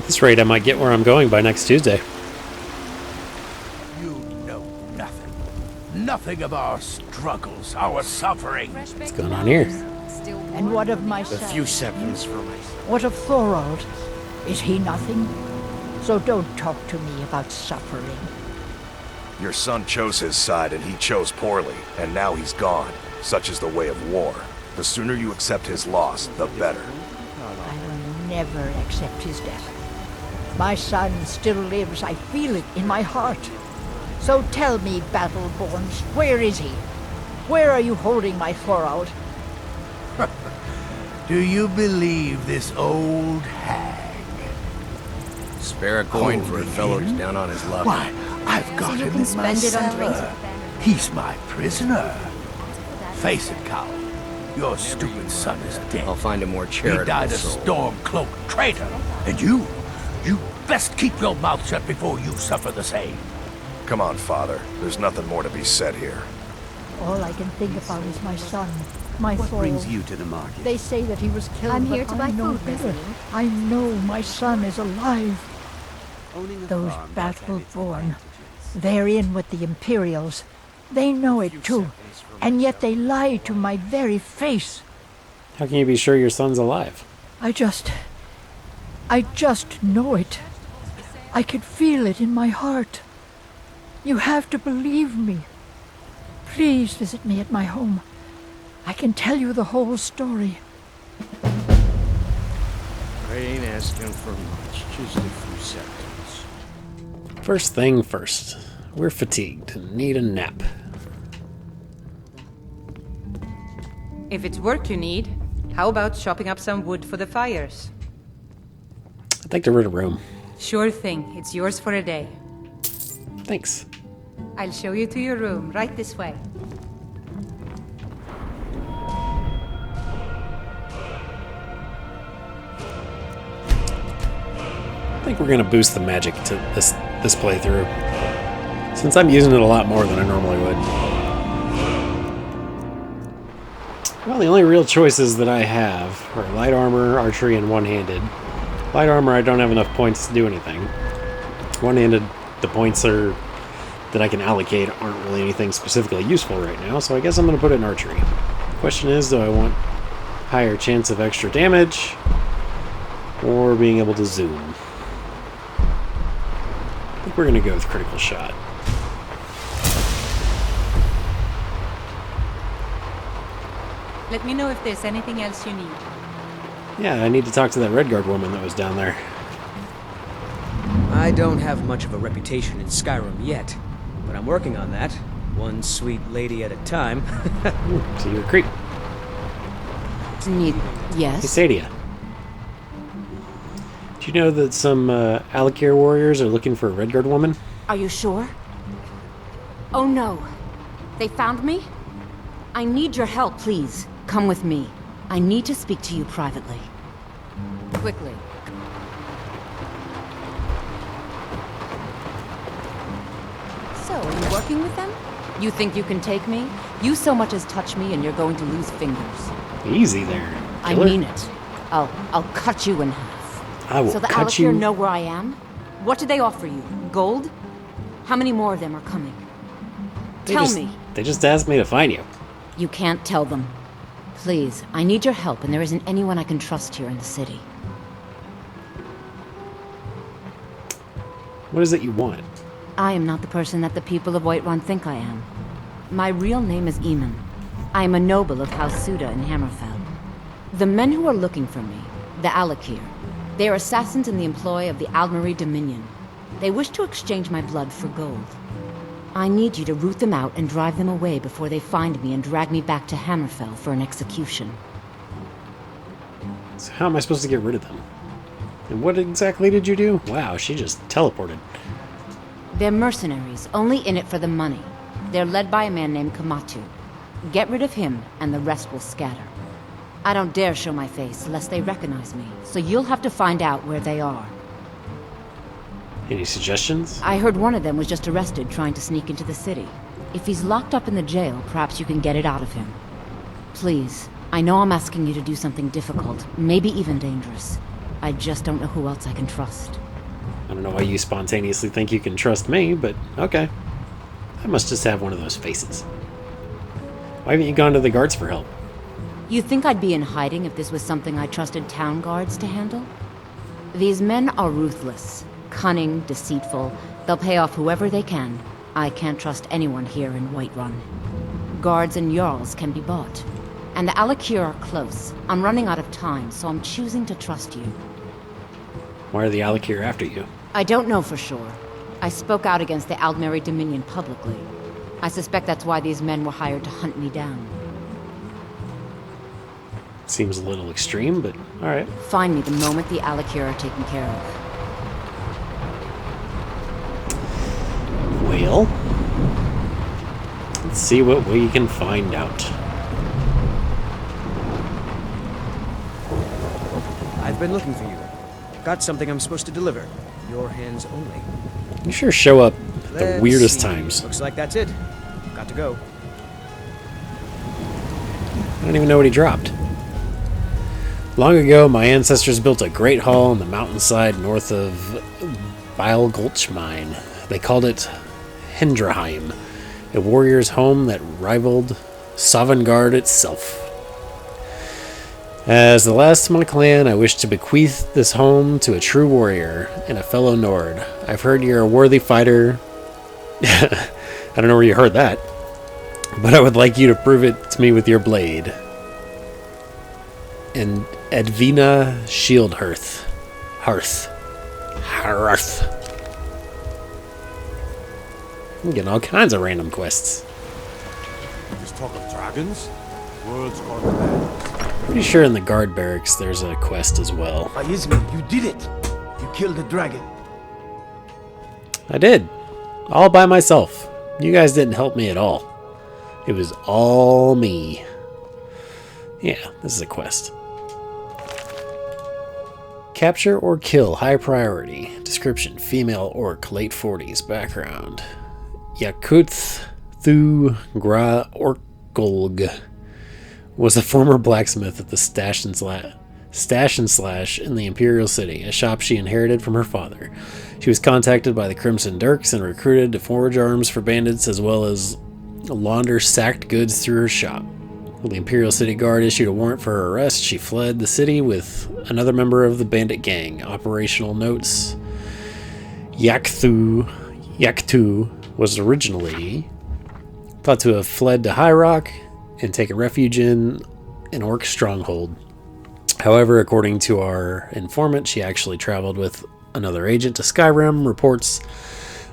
At this rate, I might get where I'm going by next Tuesday. You know nothing. Nothing of our struggles, our suffering. What's going on here? And what of my A son? few seconds for my... What of Thorold? Is he nothing? So don't talk to me about suffering. Your son chose his side and he chose poorly, and now he's gone. Such is the way of war. The sooner you accept his loss, the better. I will never accept his death. My son still lives. I feel it in my heart. So tell me, Battleborns, where is he? Where are you holding my Thorold? Do you believe this old hag? Spare a coin for a fellow who's down on his luck. Why, I've got him in my cellar. He's my prisoner. Face it, Cal. Your stupid son is dead. I'll find a more He charitable died a soul. storm-cloaked traitor. And you best keep your mouth shut before you suffer the same. Come on, Father. There's nothing more to be said here. All I can think about is my son, my What Thorold. brings you to the market? They say that he was killed, I'm here but to I buy know food, better. President. I know my son is alive. Owning a Those farm does have its Battleborn, advantages. they're in with the Imperials. They know it too, and yet they lie to my very face. How can you be sure your son's alive? I just know it. I could feel it in my heart. You have to believe me. Please visit me at my home. I can tell you the whole story. I ain't asking for much, just a few seconds. First thing first. We're fatigued and need a nap. If it's work you need, how about chopping up some wood for the fires? I'd like to rent a room. Sure thing. It's yours for a day. Thanks. I'll show you to your room, right this way. I think we're gonna boost the magic to this playthrough, since I'm using it a lot more than I normally would. Well, the only real choices that I have are light armor, archery, and one-handed. Light armor, I don't have enough points to do anything. One-handed, the points are that I can allocate aren't really anything specifically useful right now, so I guess I'm going to put it in archery. Question is, do I want higher chance of extra damage or being able to zoom? I think we're going to go with critical shot. Let me know if there's anything else you need. Yeah, I need to talk to that Redguard woman that was down there. I don't have much of a reputation in Skyrim yet, but I'm working on that. One sweet lady at a time. Ooh, so you're a creep. Hey, Yes? Saadia. Do you know that some Alakir warriors are looking for a Redguard woman? Are you sure? Oh no. They found me? I need your help, please. Come with me. I need to speak to you privately. Quickly. So, are you working with them? You think you can take me? You so much as touch me and you're going to lose fingers. Easy there. I killer. mean it. I'll cut you in half. I will So the cut Alakir you. know where I am? What did they offer you? Gold? How many more of them are coming? Tell me. They just asked me to find you. You can't tell them. Please, I need your help, and there isn't anyone I can trust here in the city. What is it you want? I am not the person that the people of Whiterun think I am. My real name is Eamon. I am a noble of House Suda in Hammerfell. The men who are looking for me, the Alakir, they are assassins in the employ of the Aldmeri Dominion. They wish to exchange my blood for gold. I need you to root them out and drive them away before they find me and drag me back to Hammerfell for an execution. So how am I supposed to get rid of them? And what exactly did you do? Wow, she just teleported. They're mercenaries, only in it for the money. They're led by a man named Kamatu. Get rid of him, and the rest will scatter. I don't dare show my face, lest they recognize me, so you'll have to find out where they are. Any suggestions? I heard one of them was just arrested trying to sneak into the city. If he's locked up in the jail, perhaps you can get it out of him. Please, I know I'm asking you to do something difficult, maybe even dangerous. I just don't know who else I can trust. I don't know why you spontaneously think you can trust me, but okay. I must just have one of those faces. Why haven't you gone to the guards for help? You think I'd be in hiding if this was something I trusted town guards to handle? These men are ruthless, cunning, deceitful. They'll pay off whoever they can. I can't trust anyone here in Whiterun. Guards and Jarls can be bought. And the Alakir are close. I'm running out of time, so I'm choosing to trust you. Why are the Alakir after you? I don't know for sure. I spoke out against the Aldmeri Dominion publicly. I suspect that's why these men were hired to hunt me down. Seems a little extreme, but alright. Find me the moment the Alakir are taken care of. Well, let's see what we can find out. I've been looking for you. Got something I'm supposed to deliver. Your hands only. You sure show up at the Let's weirdest see. times. Looks like that's it. Got to go. I don't even know what he dropped. Long ago, my ancestors built a great hall on the mountainside north of Bile Gulch Mine. They called it Hindraheim, a warrior's home that rivaled Sovngarde itself. As the last of my clan, I wish to bequeath this home to a true warrior and a fellow Nord. I've heard you're a worthy fighter. I don't know where you heard that, but I would like you to prove it to me with your blade. And Edvina Shieldhearth. Hearth. I'm getting all kinds of random quests. This talk of dragons? Words gone bad. Pretty sure in the guard barracks there's a quest as well. Ismail, you did it! You killed the dragon. I did. All by myself. You guys didn't help me at all. It was all me. Yeah, this is a quest. Capture or kill, high priority. Description, female orc, late 40s. Background, Yakuth Thu Gra Orkolg was a former blacksmith at the Stash and Slash in the Imperial City, a shop she inherited from her father. She was contacted by the Crimson Dirks and recruited to forge arms for bandits as well as launder sacked goods through her shop. When the Imperial City Guard issued a warrant for her arrest, she fled the city with another member of the bandit gang. Operational notes: Yakthu was originally thought to have fled to High Rock and taken refuge in an orc stronghold. However, according to our informant, she actually traveled with another agent to Skyrim. Reports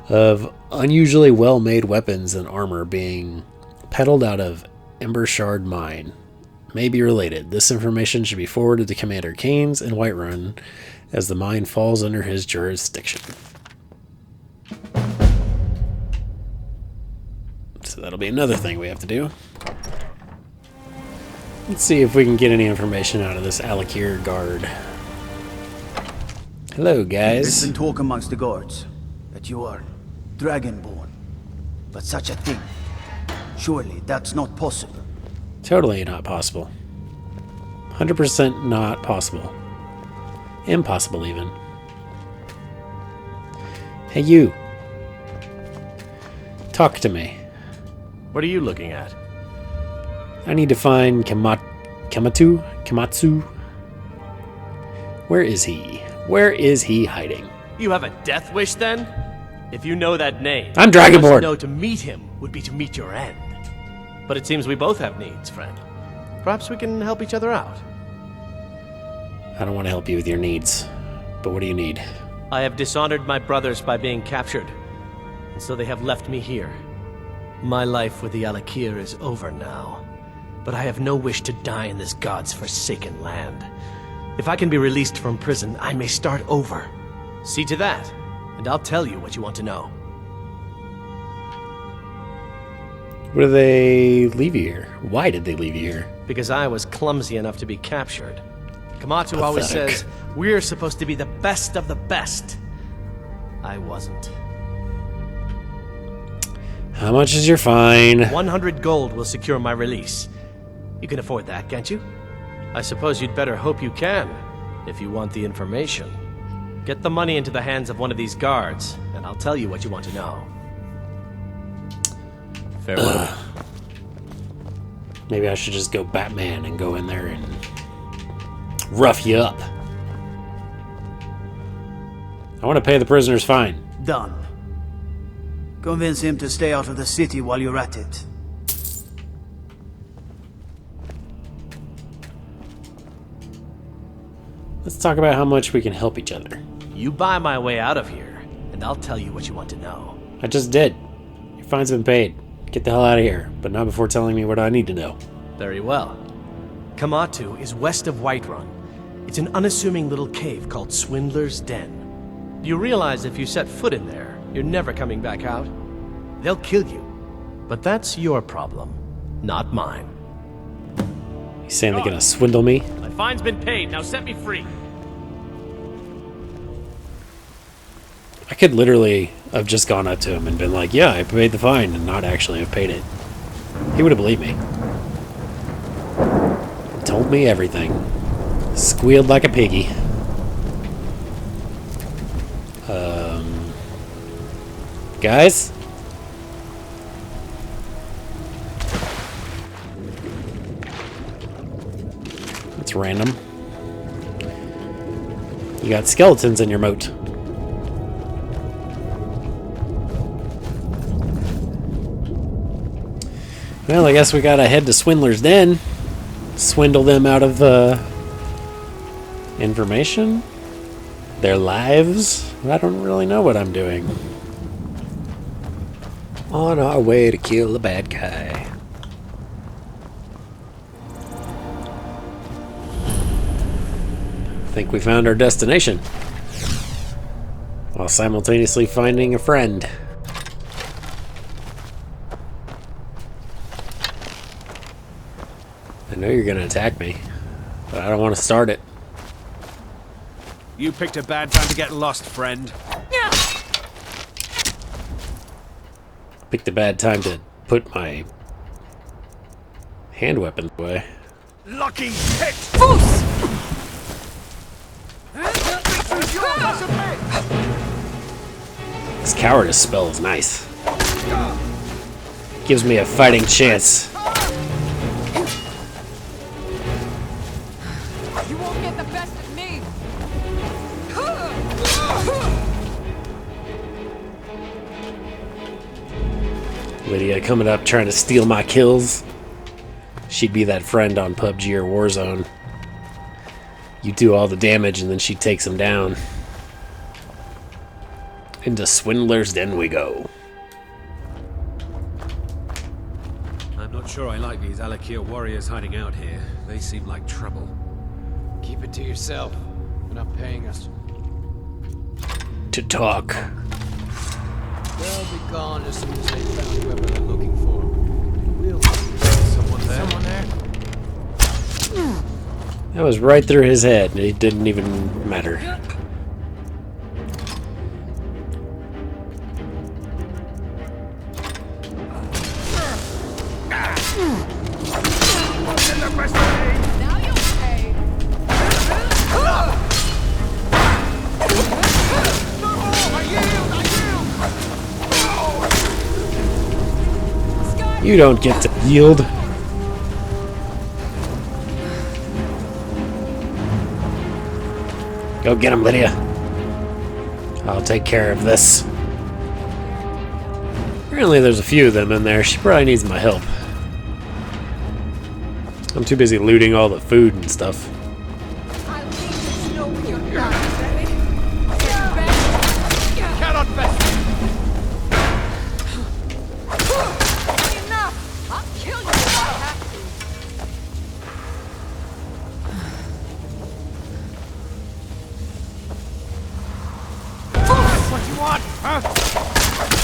of unusually well-made weapons and armor being peddled out of Embershard Mine may be related. This information should be forwarded to Commander Keynes in Whiterun, as the mine falls under his jurisdiction. So that'll be another thing we have to do. Let's see if we can get any information out of this Alakir guard. Hello, guys. There's been talk amongst the guards that you are Dragonborn. But such a thing, surely that's not possible. Totally not possible. 100% not possible. Impossible, even. Hey, you. Talk to me. What are you looking at? I need to find Kamatsu? Where is he? Where is he hiding? You have a death wish, then? If you know that name, I'm you must Dragonborn. know to meet him would be to meet your end. But it seems we both have needs, friend. Perhaps we can help each other out. I don't want to help you with your needs. But what do you need? I have dishonored my brothers by being captured, and so they have left me here. My life with the Alakir is over now, but I have no wish to die in this god's forsaken land. If I can be released from prison, I may start over. See to that, and I'll tell you what you want to know. Where did they leave you here? Why did they leave you here? Because I was clumsy enough to be captured. Kamatu always Pathetic. says, we're supposed to be the best of the best. I wasn't. How much is your fine? 100 gold will secure my release. You can afford that, can't you? I suppose you'd better hope you can. If you want the information, get the money into the hands of one of these guards, and I'll tell you what you want to know. Farewell. Maybe I should just go Batman and go in there and rough you up. I want to pay the prisoner's fine. Done. Convince him to stay out of the city while you're at it. Let's talk about how much we can help each other. You buy my way out of here, and I'll tell you what you want to know. I just did. Your fine's been paid. Get the hell out of here, but not before telling me what I need to know. Very well. Kamatu is west of Whiterun. It's an unassuming little cave called Swindler's Den. You realize if you set foot in there, you're never coming back out? They'll kill you. But that's your problem, not mine. You saying they're gonna swindle me? My fine's been paid, now set me free. I could literally have just gone up to him and been like, yeah, I paid the fine, and not actually have paid it. He would have believed me. Told me everything. Squealed like a piggy. Guys? That's random. You got skeletons in your moat. Well, I guess we gotta head to Swindler's Den. Swindle them out of information? Their lives? I don't really know what I'm doing. On our way to kill the bad guy. I think we found our destination. While simultaneously finding a friend. I know you're gonna attack me, but I don't want to start it. You picked a bad time to get lost, friend. Picked a bad time to put my hand weapons away. Lucky hit! This cowardice spell is nice. Gives me a fighting chance. You won't get the best of me. Lydia coming up trying to steal my kills. She'd be that friend on PUBG or Warzone. You do all the damage and then she takes him down. Into Swindler's Den we go. I'm not sure I like these Alakir warriors hiding out here. They seem like trouble. Keep it to yourself. They're not paying us. To talk. They'll be gone as soon as they found whoever they're looking for. We'll Someone there? Someone there? That was right through his head. It didn't even matter. Now you'll pay. You don't get to yield. Go get him, Lydia. I'll take care of this. Apparently there's a few of them in there. She probably needs my help. I'm too busy looting all the food and stuff. I'll leave this snow with your guns, ready? Get back. Cannot best. Enough! I'll kill you if I have to. That's what you want, huh?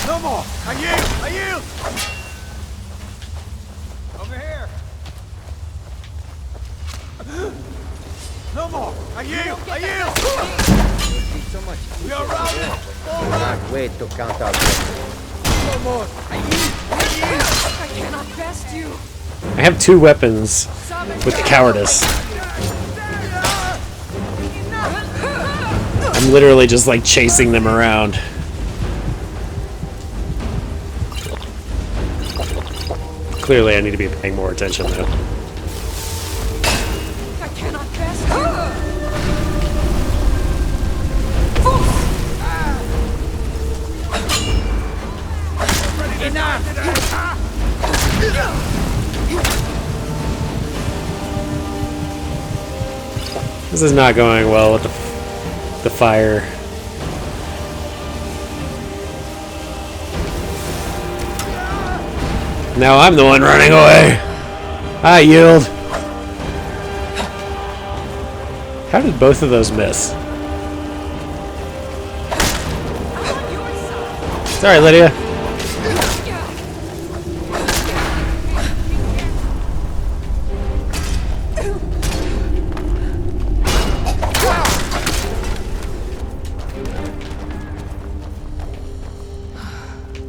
No more. I yield. I yield. Over here. No more. I yield. I yield. So much. We are routed. Cannot wait to count out. No more. I yield. I yield. I cannot best you. I have two weapons with the cowardice. Enough! I'm literally just like chasing them around. Clearly I need to be paying more attention though. I cannot pass. This is not going well with the fire. Now I'm the one running away. I yield. How did both of those miss? Sorry, Lydia.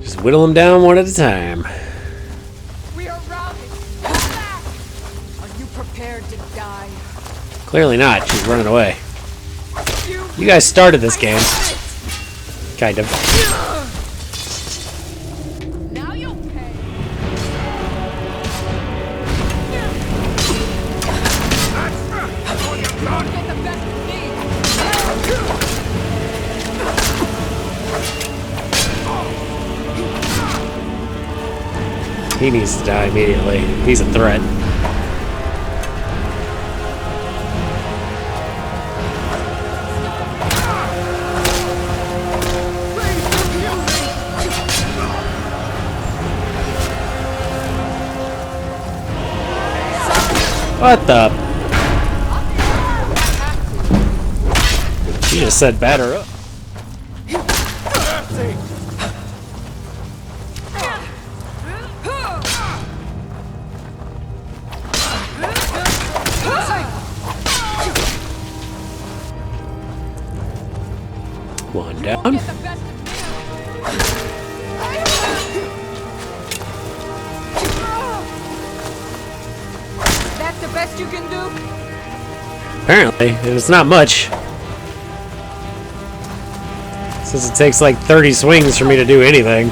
Just whittle them down one at a time. We are routed. Pull back. Are you prepared to die? Clearly not. She's running away. You guys started this game. Kind of. Now you'll pay. Get the best of me. He needs to die immediately. He's a threat. What the? You just said batter up. One down. That's the best you can do? Apparently, and it's not much. Since it takes like 30 swings for me to do anything.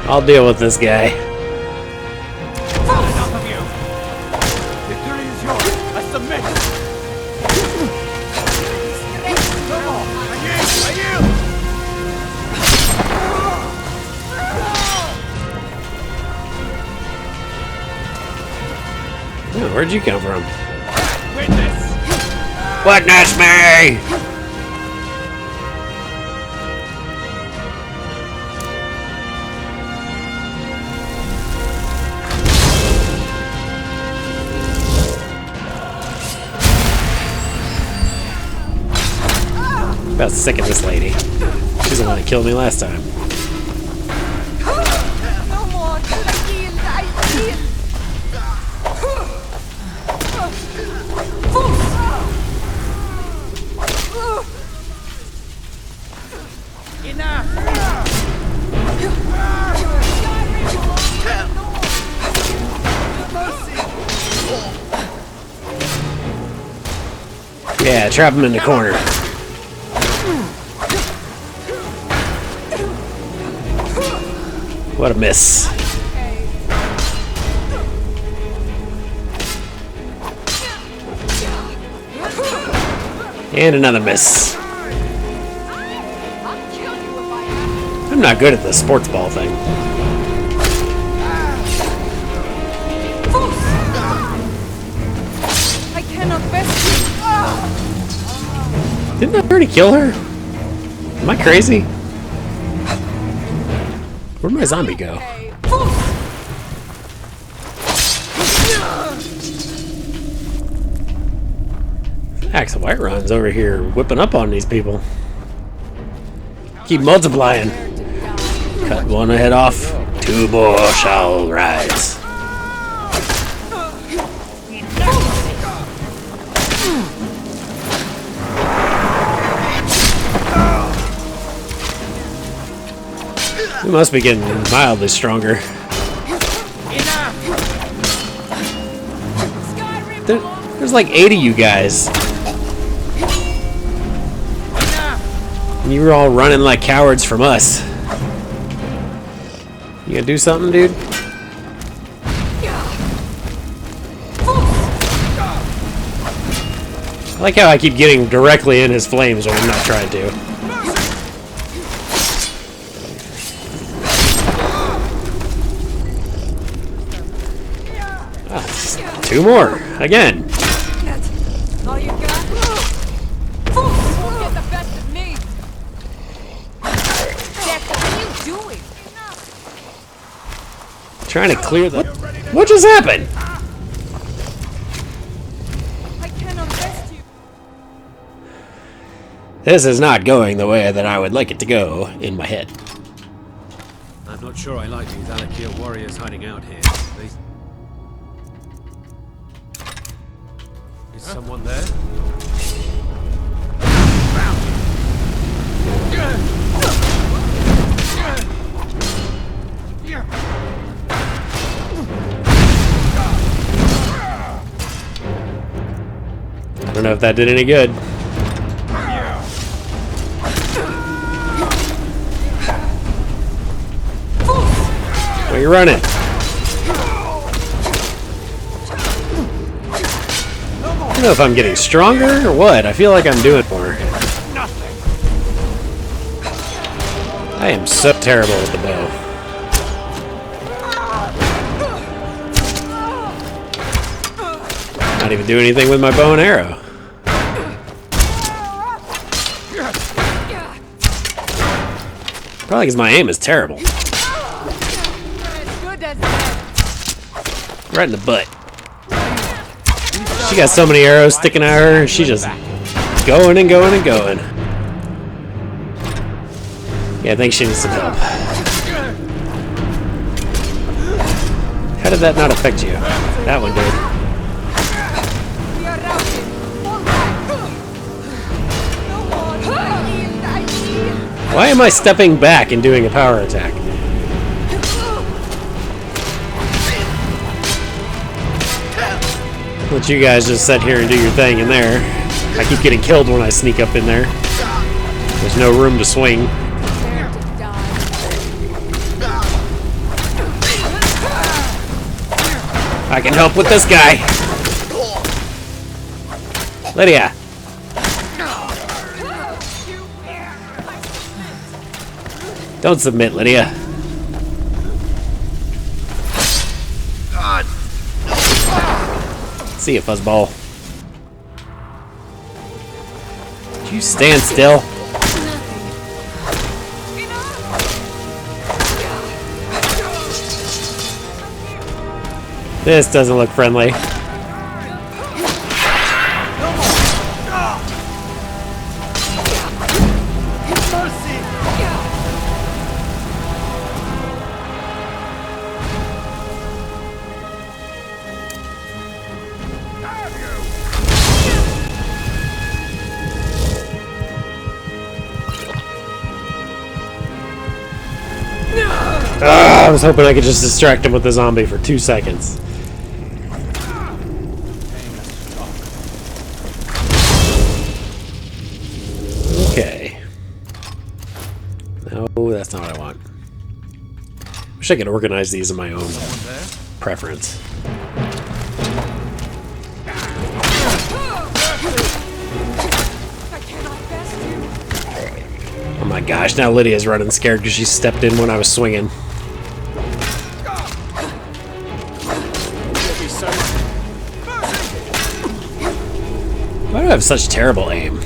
I'll deal with this guy. Enough of you. Victory is yours. I submit. Come on. I yield. Oh, where'd you come from? Witness. Witness me! About sick of this lady. She's the one that killed me last time. No more. I yield. Yeah, trap him in the corner. What a miss. And another miss. I'm not good at the sports ball thing. I cannot best you. Didn't I already kill her? Am I crazy? Where'd my zombie go? Axe Whiterun's over here whipping up on these people. Keep multiplying. Cut one head off. Two more shall rise. We must be getting mildly stronger. There's like 8 of you guys. And you were all running like cowards from us. You gonna do something, dude? I like how I keep getting directly in his flames when I'm not trying to. Ah, 2 more. Again. That's all you got? You won't get the best of me. Jack, what are you doing? Trying to clear the... What just happened? I cannot rest you. This is not going the way that I would like it to go in my head. I'm not sure I like these Alakir warriors hiding out here. Is someone there? I don't know if that did any good. Where are you running? I don't know if I'm getting stronger or what. I feel like I'm doing more. I am so terrible with the bow. Not even doing anything with my bow and arrow. Probably because my aim is terrible. Right in the butt. She got so many arrows sticking at her, and she just going and going and going. Yeah, I think she needs some help. How did that not affect you? That one did. Why am I stepping back and doing a power attack? Let you guys just sit here and do your thing in there. I keep getting killed when I sneak up in there. There's no room to swing. I can help with this guy. Lydia. Don't submit, Lydia. See you, fuzzball. Did you stand still? This doesn't look friendly. I was hoping I could just distract him with the zombie for 2 seconds. Okay. No, that's not what I want. Wish I could organize these in my own preference. Oh my gosh, now Lydia's running scared because she stepped in when I was swinging. Why do I have such terrible aim?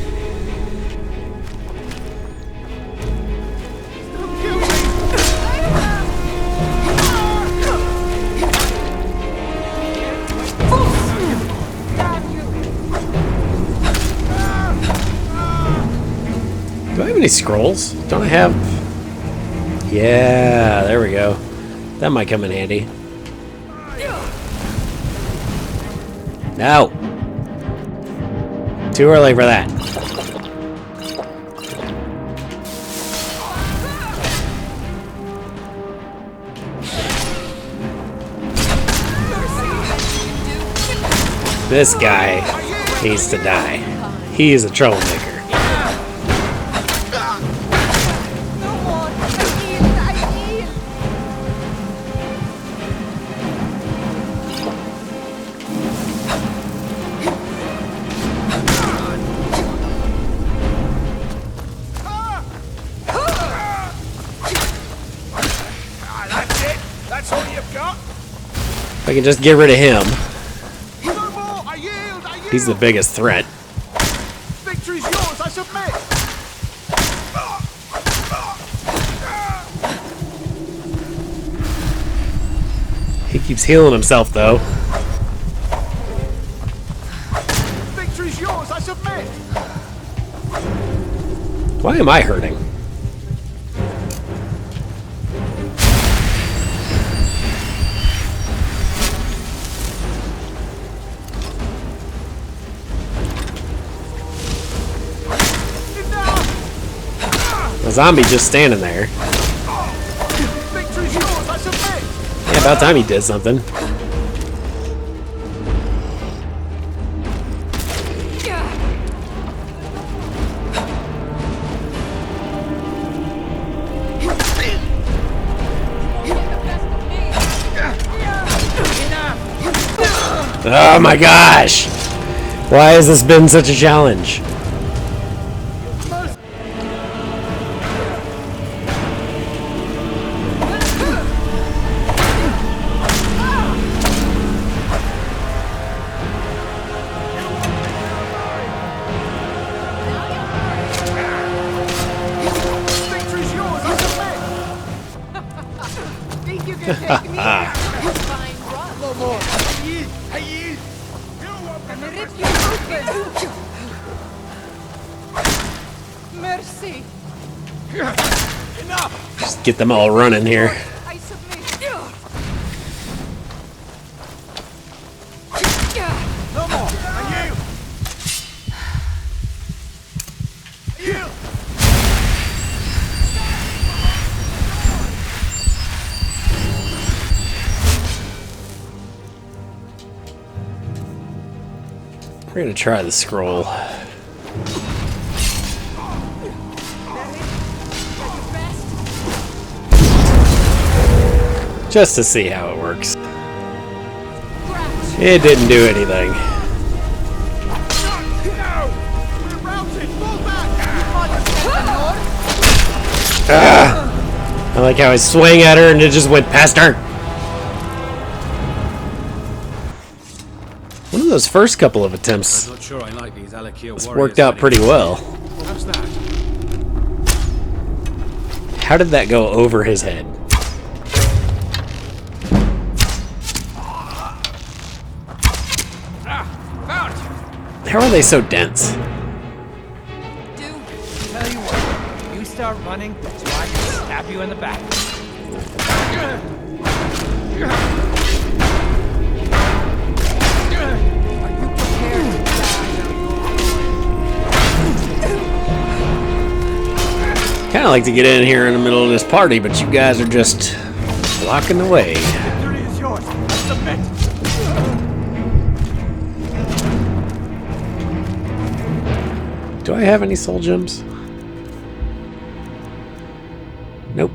Do I have any scrolls? Don't I have... Yeah, there we go. That might come in handy. No! Too early for that. This guy needs to die. He is a troublemaker. If I can just get rid of him. He's the biggest threat. Victory's yours, I submit. He keeps healing himself, though. Victory's yours, I submit. Why am I hurting? A zombie just standing there. Victory's yours, I submit. Yeah, about time he did something. Oh my gosh! Why has this been such a challenge? Victory's yours, I submit. Think you can take me down? Fine run. No more. I yield. I'm gonna rip you open. Mercy. Enough. Just get them all running here. I submit. No more. I yield. Yield. We're gonna try the scroll. Just to see how it works. It didn't do anything. I like how I swang at her and it just went past her. One of those first couple of attempts I'm not sure I like these it's worked out pretty well. How's that? How did that go over his head? How are they so dense? Tell you what, you start running so I can stab you in the back. Kind of like to get in here in the middle of this party, but you guys are just blocking the way. Victory is yours. I submit. Do I have any soul gems? Nope.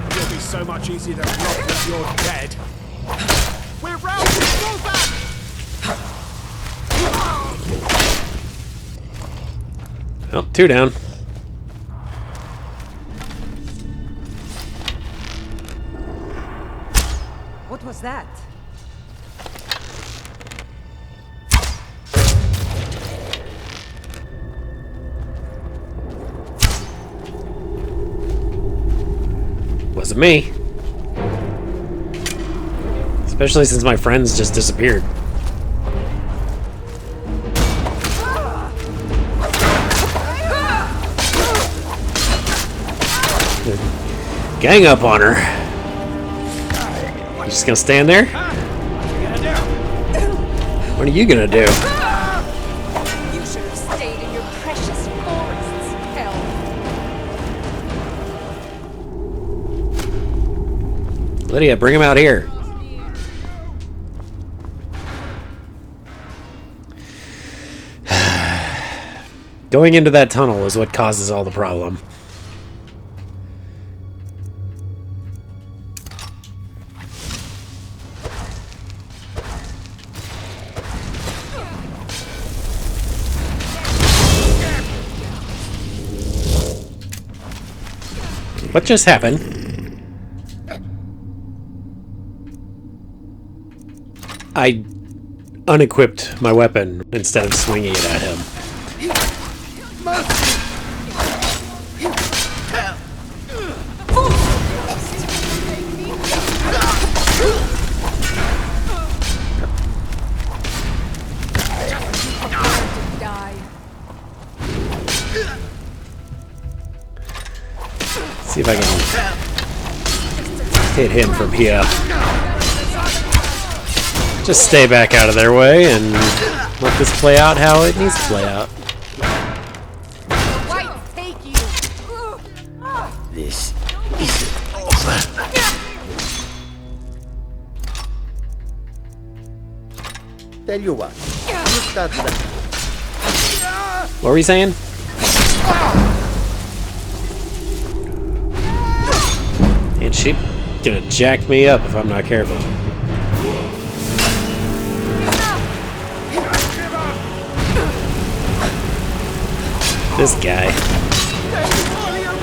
It'll be so much easier to block if you're dead. We're routed. Fall back. Oh, 2 down. What was that? Wasn't me. Especially since my friends just disappeared. Gang up on her. You just gonna stand there? What are you gonna do? You should have stayed in your precious forests, hell. Lydia, bring him out here. Going into that tunnel is what causes all the problem. What just happened? I unequipped my weapon instead of swinging it at him. See if I can hit him from here. Just stay back out of their way and let this play out how it needs to play out. This isn't over. Tell you what, you start that. What were you saying? And she's gonna jack me up if I'm not careful. This guy.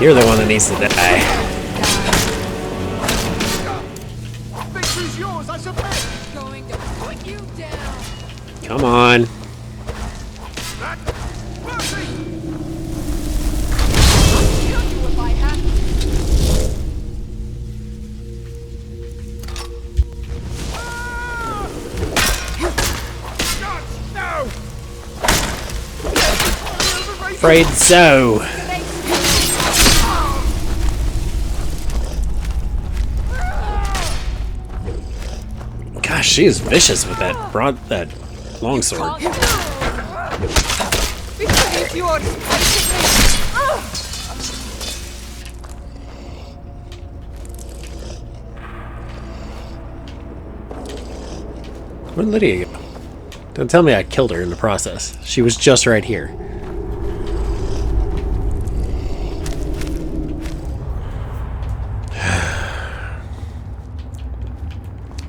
You're the one that needs to die. Victory's yours, I submit. Going to put you down. Come on. Afraid so. Gosh, she is vicious with that longsword. Where'd Lydia go? Don't tell me I killed her in the process. She was just right here.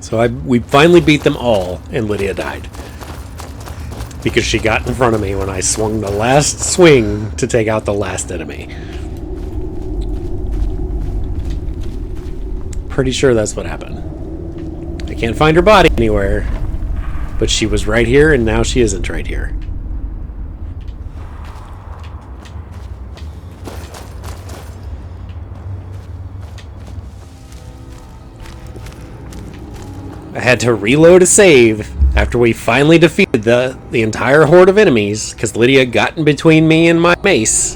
So we finally beat them all, and Lydia died. Because she got in front of me when I swung the last swing to take out the last enemy. Pretty sure that's what happened. I can't find her body anywhere, but she was right here, and now she isn't right here. I had to reload a save after we finally defeated the entire horde of enemies because Lydia got in between me and my mace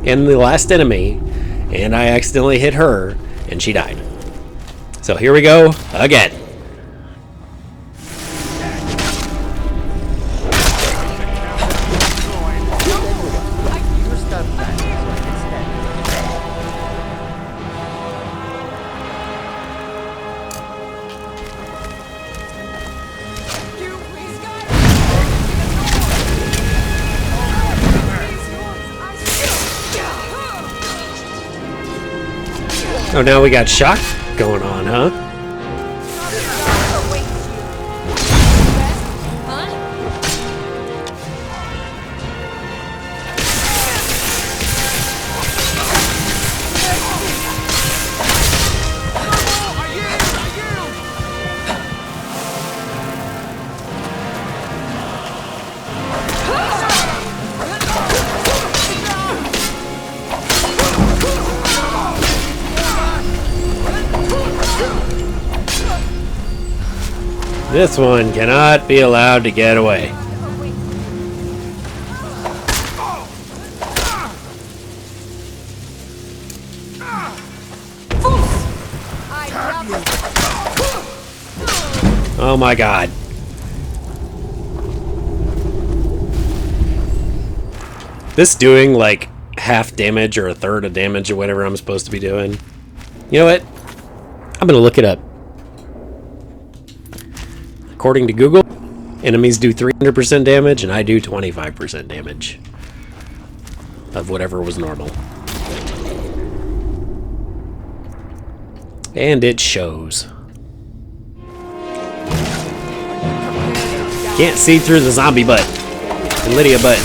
and the last enemy, and I accidentally hit her and she died. So here we go again. Oh, now we got shock going on, huh? This one cannot be allowed to get away. Oh my god. This doing like half damage or a third of damage or whatever I'm supposed to be doing. You know what? I'm gonna look it up. According to Google, enemies do 300% damage and I do 25% damage. of whatever was normal. And it shows. Can't see through the zombie butt. And Lydia butt.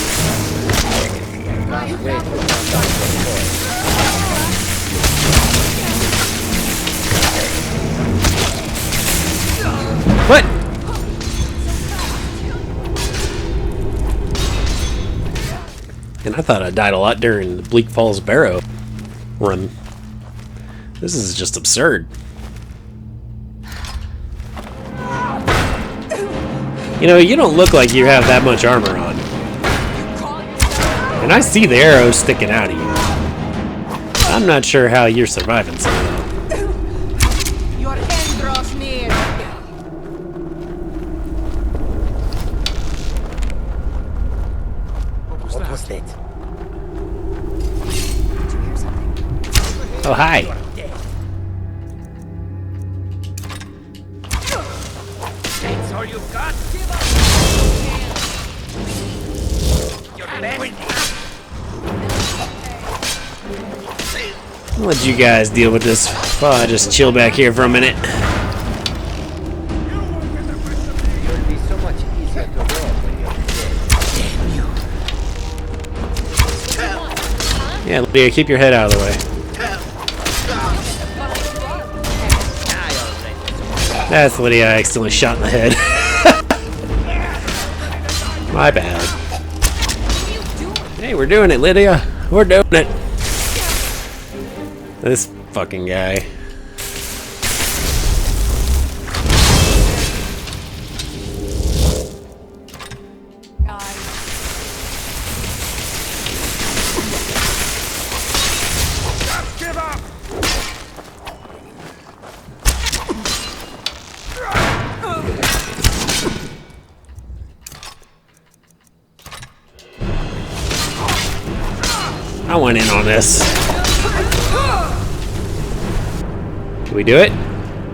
What? And I thought I died a lot during the Bleak Falls Barrow run. This is just absurd. You know, you don't look like you have that much armor on. And I see the arrows sticking out of you. I'm not sure how you're surviving somehow. Your end draws near. What was that? Oh, hi. That's all you got? Your I'll let you guys deal with this while I just chill back here for a minute. You'll be so much easier to walk when you're dead. Yeah, Lydia, keep your head out of the way. That's Lydia, I accidentally shot in the head. My bad. Hey, we're doing it, Lydia. We're doing it. This fucking guy. I went in on this. Can we do it?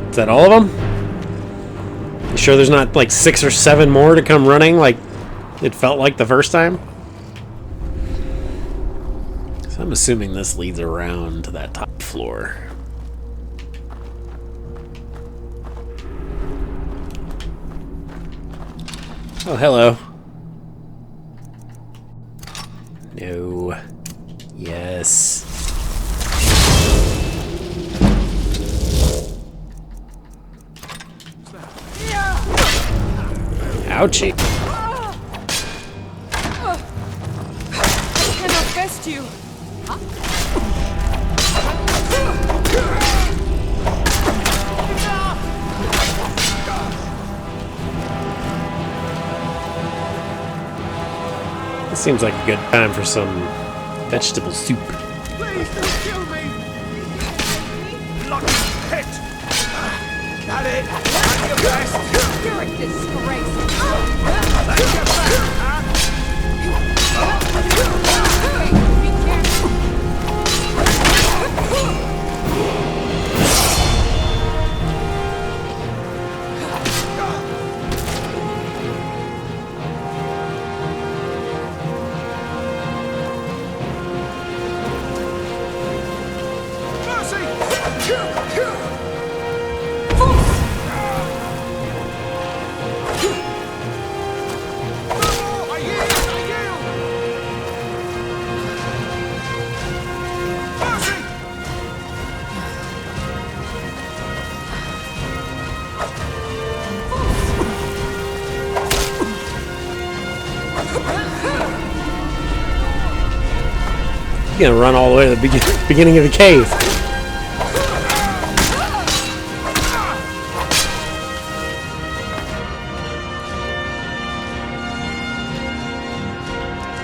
Is that all of them? You sure there's not like 6 or 7 more to come running like it felt like the first time? So I'm assuming this leads around to that top floor. Oh, hello. No. Yes. Ouchie. I cannot best you. This seems like a good time for some vegetable soup. Please don't kill me! Lucky hit! Got it! At your best! You're a disgrace. Let's get back, huh? Be careful. You're gonna run all the way to the beginning of the cave.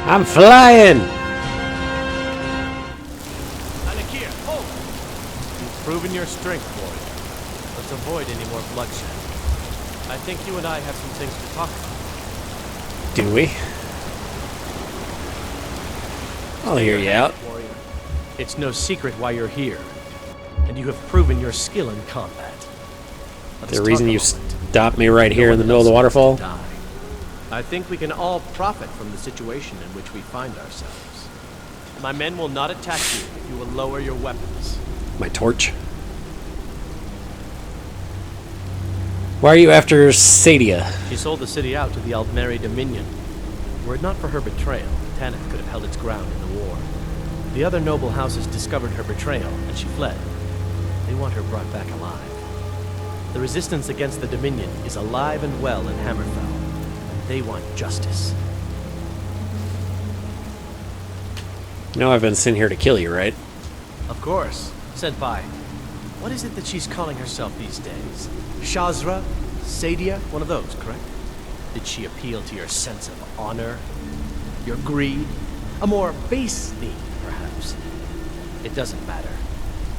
I'm flying! Alakir, hold! You've proven your strength, warrior. Let's avoid any more bloodshed. I think you and I have some things to talk about. Do we? I'll hear you out. Warrior. It's no secret why you're here, and you have proven your skill in combat. The reason you stopped me right here in the middle of the waterfall? I think we can all profit from the situation in which we find ourselves. My men will not attack you if you will lower your weapons. My torch. Why are you after Saadia? She sold the city out to the Aldmeri Dominion. Were it not for her betrayal, Tanith could have held its ground in the war. The other noble houses discovered her betrayal, and she fled. They want her brought back alive. The resistance against the Dominion is alive and well in Hammerfell, and they want justice. You know I've been sent here to kill you, right? Of course. Senpai, what is it that she's calling herself these days? Shazra? Saadia? One of those, correct? Did she appeal to your sense of honor? Your greed? A more base need, perhaps? It doesn't matter.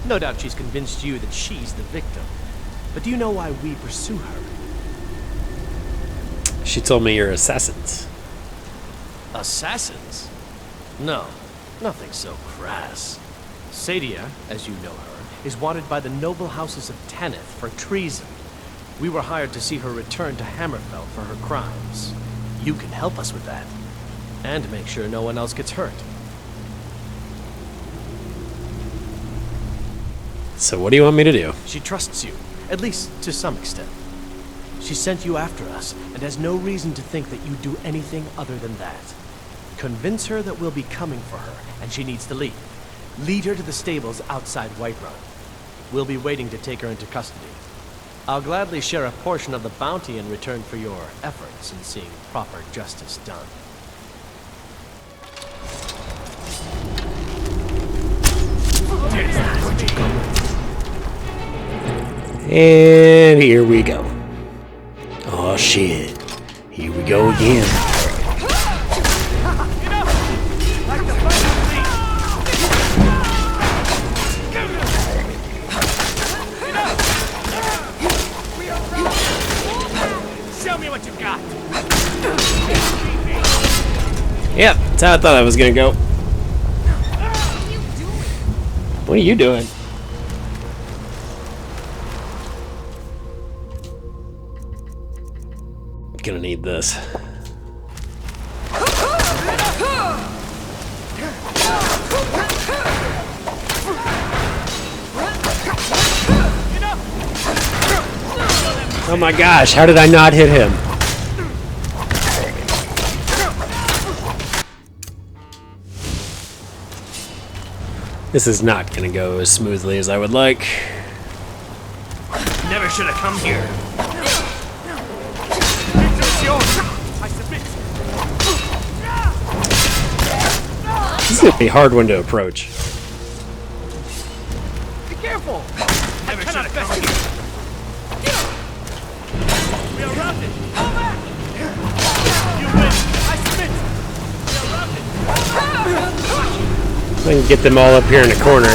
No doubt she's convinced you that she's the victim. But do you know why we pursue her? She told me you're assassins. Assassins? No, nothing so crass. Saadia, as you know her, is wanted by the noble houses of Tanith for treason. We were hired to see her return to Hammerfell for her crimes. You can help us with that. And make sure no one else gets hurt. So what do you want me to do? She trusts you, at least to some extent. She sent you after us, and has no reason to think that you'd do anything other than that. Convince her that we'll be coming for her, and she needs to leave. Lead her to the stables outside Whiterun. We'll be waiting to take her into custody. I'll gladly share a portion of the bounty in return for your efforts in seeing proper justice done. And here we go. Oh shit. Here we go again. Show me what you got. Yep, that's how I thought I was gonna go. What are you doing? Gonna need this. Oh my gosh, how did I not hit him? This is not gonna go as smoothly as I would like. Never should have come here. This is gonna be a hard one to approach. Be careful! Never should have come here. We are routed. Fall back! You win. I submit. We are routed. I can get them all up here in the corner.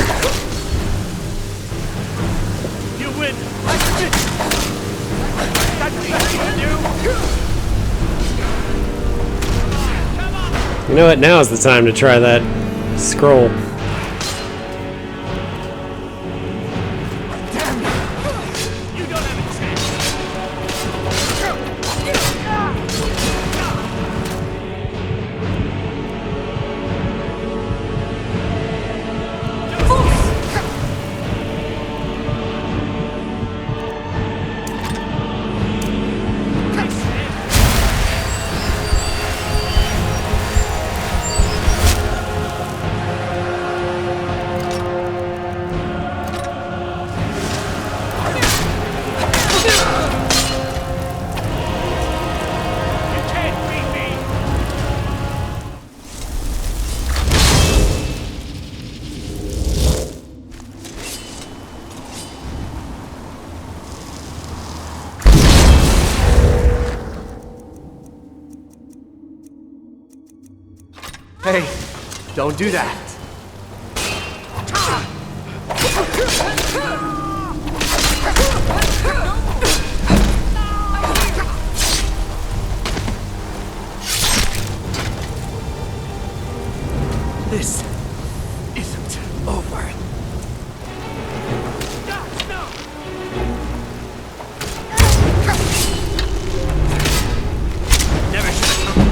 You win. I submit. That's the best you can do. You know what? Now is the time to try that scroll. Hey, don't do that. This isn't over. Never should have come.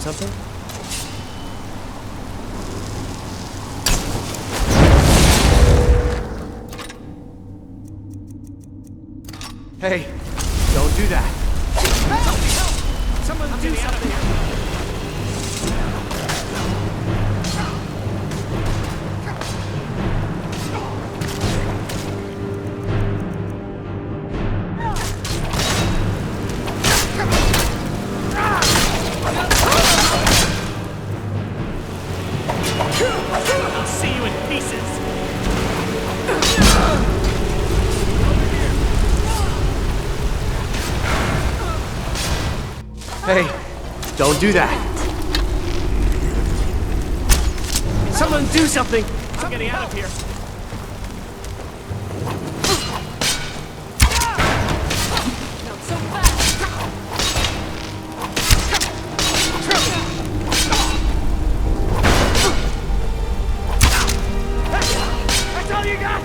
want something? Hey, don't do that. Help! Someone do something. I'll see you in pieces. Hey, don't do that. Someone do something! I'm getting out of here. Not so fast! That's all you got?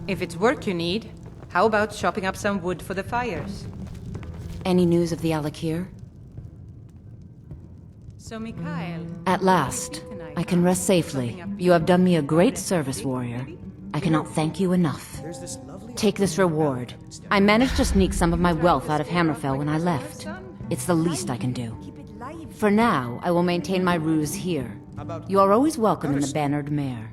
If it's work you need, how about chopping up some wood for the fires? Any news of the Alakir? So, Mikhail... At last, I can rest safely. You have done me a great service, warrior. I cannot thank you enough. Take this reward. I managed to sneak some of my wealth out of Hammerfell when I left. It's the least I can do. For now, I will maintain my ruse here. You are always welcome in the Bannered Mare.